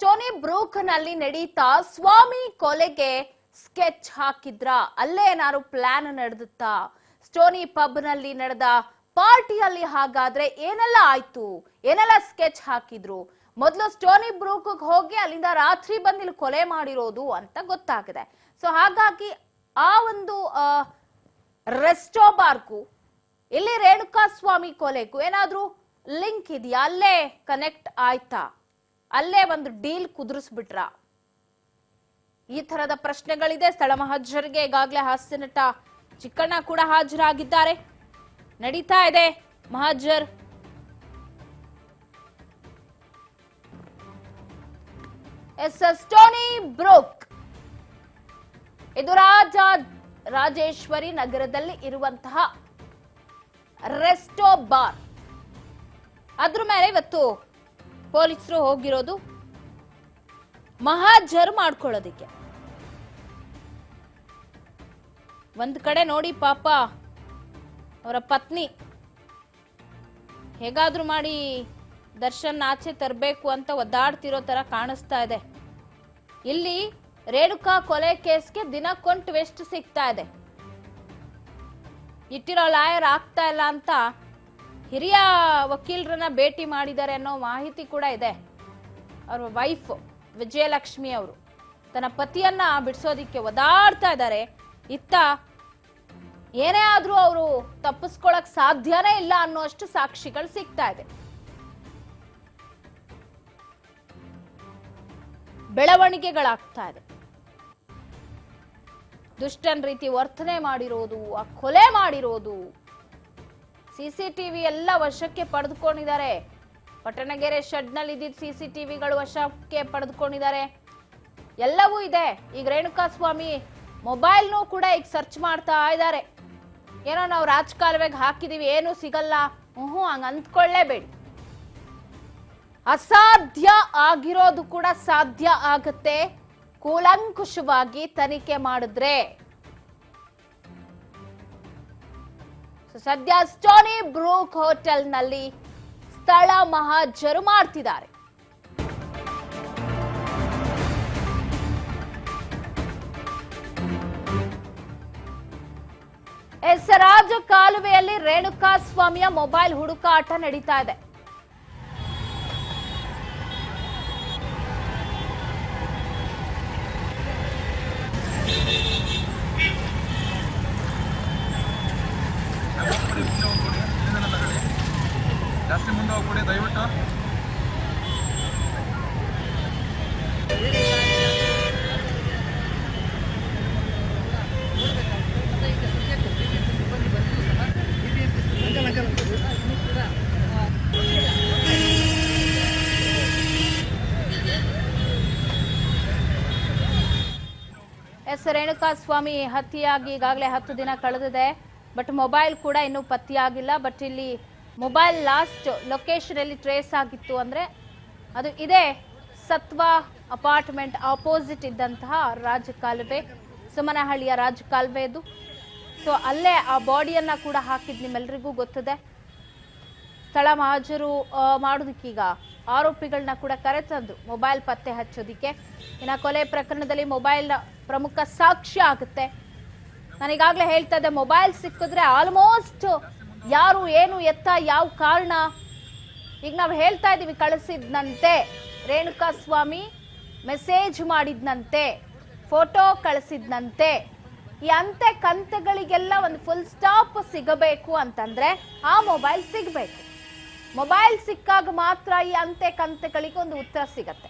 Stony Brooke ನಲ್ಲಿ ನಡೀತಾ ಸ್ವಾಮಿ ಕೊಲೆಗೆ ಸ್ಕೆಚ್ ಹಾಕಿದ್ರ ಅಲ್ಲೇ ಏನಾದ್ರು ಪ್ಲಾನ್ ನಡೆದುತ್ತಾ? ಸ್ಟೋನಿ ಪಬ್ ನಲ್ಲಿ ನಡೆದ ಪಾರ್ಟಿಯಲ್ಲಿ ಹಾಗಾದ್ರೆ ಏನೆಲ್ಲ ಆಯ್ತು, ಏನೆಲ್ಲ ಸ್ಕೆಚ್ ಹಾಕಿದ್ರು? ಮೊದಲು ಸ್ಟೋನಿ ಬ್ರೂಕ್ ಹೋಗಿ ಅಲ್ಲಿಂದ ರಾತ್ರಿ ಬಂದು ಇಲ್ಲಿ ಕೊಲೆ ಮಾಡಿರೋದು ಅಂತ ಗೊತ್ತಾಗಿದೆ. ಸೊ ಹಾಗಾಗಿ ಆ ಒಂದು ರೆಸ್ಟೋ ಬಾರ್ಗೂ ಇಲ್ಲಿ ರೇಣುಕಾ ಸ್ವಾಮಿ ಕೊಲೆಗೂ ಏನಾದ್ರೂ ಲಿಂಕ್ ಇದೆಯಾ? ಅಲ್ಲೇ ಕನೆಕ್ಟ್ ಆಯ್ತಾ? ಅಲ್ಲೇ ಒಂದು ಡೀಲ್ ಕುದುರಿಸ್ಬಿಟ್ರ? ಈ ತರದ ಪ್ರಶ್ನೆಗಳಿದೆ. ಸ್ಥಳ ಮಹಜರ್ಗೆ ಈಗಾಗಲೇ ಹಾಸ್ಯ ನಟ ಚಿಕ್ಕಣ್ಣ ಕೂಡ ಹಾಜರಾಗಿದ್ದಾರೆ. ನಡೀತಾ ಇದೆ ಮಹಜರ್. ಸ್ಟೋನಿ ಬ್ರೂಕ್ ಇದು ರಾಜೇಶ್ವರಿ ನಗರದಲ್ಲಿ ಇರುವಂತಹ ರೆಸ್ಟೋ ಬಾರ್. ಅದ್ರ ಮೇಲೆ ಇವತ್ತು ಪೊಲೀಸರು ಹೋಗಿರೋದು ಮಹಾಜರ್ ಮಾಡ್ಕೊಳ್ಳೋದಿಕ್ಕೆ. ಒಂದ್ ಕಡೆ ನೋಡಿ ಪಾಪ ಅವರ ಪತ್ನಿ ಹೇಗಾದ್ರೂ ಮಾಡಿ ದರ್ಶನ್ ಆಚೆ ತರಬೇಕು ಅಂತ ಒದ್ದಾಡ್ತಿರೋ ತರ ಕಾಣಿಸ್ತಾ ಇದೆ. ಇಲ್ಲಿ ರೇಣುಕಾ ಕೊಲೆ ಕೇಸ್ಗೆ ದಿನಕ್ಕೊಂದು ಟ್ವಿಸ್ಟ್ ಸಿಗ್ತಾ ಇದೆ. ಇಟ್ಟಿರೋ ಲಾಯರ್ ಆಗ್ತಾ ಇಲ್ಲ ಅಂತ ಹಿರಿಯ ವಕೀಲರನ್ನ ಭೇಟಿ ಮಾಡಿದ್ದಾರೆ ಅನ್ನೋ ಮಾಹಿತಿ ಕೂಡ ಇದೆ. ಅವ್ರ ವೈಫ್ ವಿಜಯಲಕ್ಷ್ಮಿ ಅವರು ತನ್ನ ಪತಿಯನ್ನ ಬಿಡಿಸೋದಿಕ್ಕೆ ಒದಾಡ್ತಾ ಇದ್ದಾರೆ. ಇತ್ತ ಏನೇ ಆದ್ರೂ ಅವರು ತಪ್ಪಿಸ್ಕೊಳಕ್ ಸಾಧ್ಯನೇ ಇಲ್ಲ ಅನ್ನೋಷ್ಟು ಸಾಕ್ಷಿಗಳು ಸಿಗ್ತಾ ಇದೆ. ಬೆಳವಣಿಗೆಗಳಾಗ್ತಾ ಇದೆ. ದುಷ್ಟನ್ ರೀತಿ ವರ್ತನೆ ಮಾಡಿರೋದು, ಆ ಕೊಲೆ ಮಾಡಿರೋದು, ಸಿಸಿಟಿವಿ ಎಲ್ಲ ವಶಕ್ಕೆ ಪಡೆದುಕೊಂಡಿದ್ದಾರೆ. ಪಟ್ಟಣಗೆರೆ ಶೆಡ್ ನಲ್ಲಿ ಇದ್ದಿದ್ದ ಸಿಸಿಟಿವಿಗಳು ವಶಕ್ಕೆ ಪಡೆದುಕೊಂಡಿದ್ದಾರೆ. ಎಲ್ಲವೂ ಇದೆ. ಈಗ ರೇಣುಕಾ ಸ್ವಾಮಿ ಮೊಬೈಲ್ನೂ ಕೂಡ ಈಗ ಸರ್ಚ್ ಮಾಡ್ತಾ ಇದ್ದಾರೆ. ಏನೋ ನಾವು ರಾಜಕಾಲುವೆಗೆ ಹಾಕಿದೀವಿ, ಏನು ಸಿಗಲ್ಲ, ಹಂಗ ಅಂದ್ಕೊಳ್ಳೇಬೇಡಿ. ಅಸಾಧ್ಯ ಆಗಿರೋದು ಕೂಡ ಸಾಧ್ಯ ಆಗುತ್ತೆ ಕೂಲಂಕುಷವಾಗಿ ತನಿಖೆ ಮಾಡಿದ್ರೆ. ಸದ್ಯ ಸ್ಟೋನಿ ಬ್ರೂಕ್ ಹೋಟೆಲ್ ನಲ್ಲಿ ಸ್ಥಳ ಮಹಾಜರು ಮಾಡ್ತಿದ್ದಾರೆ. ರಾಜ ಕಾಲುವೆಯಲ್ಲಿ ರೇಣುಕಾ ಸ್ವಾಮಿಯ ಮೊಬೈಲ್ ಹುಡುಕಾಟ ನಡೀತಾ ಇದೆ. ಜಾಸ್ತಿ ಮುಂದೆ ಹೋಗ್ಬಿಡಿ ದಯವಿಟ್ಟು. ರೇಣುಕಾ ಸ್ವಾಮಿ ಹತ್ಯೆಯಾಗಿ ಈಗಾಗಲೇ 10 ದಿನ ಕಳೆದಿದೆ. ಬಟ್ ಮೊಬೈಲ್ ಕೂಡ ಇನ್ನೂ ಪತ್ತೆಯಾಗಿಲ್ಲ. ಬಟ್ ಇಲ್ಲಿ ಮೊಬೈಲ್ ಲಾಸ್ಟ್ ಲೊಕೇಶನ್ ಅಲ್ಲಿ ಟ್ರೇಸ್ ಆಗಿತ್ತು ಅಂದ್ರೆ ಅದು ಇದೆ ಸತ್ವ ಅಪಾರ್ಟ್ಮೆಂಟ್ ಆಪೋಸಿಟ್ ಇದ್ದಂತಹ ರಾಜಕಾಲುವೆ, ಸುಮನಹಳ್ಳಿಯ ರಾಜಕಾಲುವೆ ಇದು. ಸೊ ಅಲ್ಲೇ ಆ ಬಾಡಿಯನ್ನ ಕೂಡ ಹಾಕಿದ್ ನಿಮ್ಮೆಲ್ಲರಿಗೂ ಗೊತ್ತಿದೆ. ಸ್ಥಳ ಮಹಾಜರು ಮಾಡೋದಕ್ಕೀಗ ಆರೋಪಿಗಳನ್ನ ಕೂಡ ಕರೆತಂದ್ರು ಮೊಬೈಲ್ ಪತ್ತೆ ಹಚ್ಚೋದಿಕ್ಕೆ. ಇನ್ನು ಕೊಲೆ ಪ್ರಕರಣದಲ್ಲಿ ಮೊಬೈಲ್ ಪ್ರಮುಖ ಸಾಕ್ಷ್ಯ ಆಗುತ್ತೆ. ನಾನೀಗಾಗಲೇ ಹೇಳ್ತಾ ಇದ್ದೆ, ಮೊಬೈಲ್ ಸಿಕ್ಕಿದ್ರೆ ಆಲ್ಮೋಸ್ಟ್ ಯಾರು, ಏನು, ಎತ್ತ, ಯಾವ ಕಾರಣ, ಈಗ ನಾವು ಹೇಳ್ತಾ ಇದೀವಿ ಕಳಿಸಿದ್ನಂತೆ, ರೇಣುಕಾ ಸ್ವಾಮಿ ಮೆಸೇಜ್ ಮಾಡಿದ್ನಂತೆ, ಫೋಟೋ ಕಳಿಸಿದ್ನಂತೆ. ಈ ಅಂತೆ ಕಂತೆಗಳಿಗೆಲ್ಲ ಒಂದು ಫುಲ್ ಸ್ಟಾಪ್ ಸಿಗಬೇಕು ಅಂತಂದ್ರೆ ಆ ಮೊಬೈಲ್ ಸಿಗಬೇಕು. ಮೊಬೈಲ್ ಸಿಕ್ಕಾಗ ಮಾತ್ರ ಈ ಅಂತೆ ಕಂತೆಗಳಿಗೆ ಒಂದು ಉತ್ತರ ಸಿಗತ್ತೆ.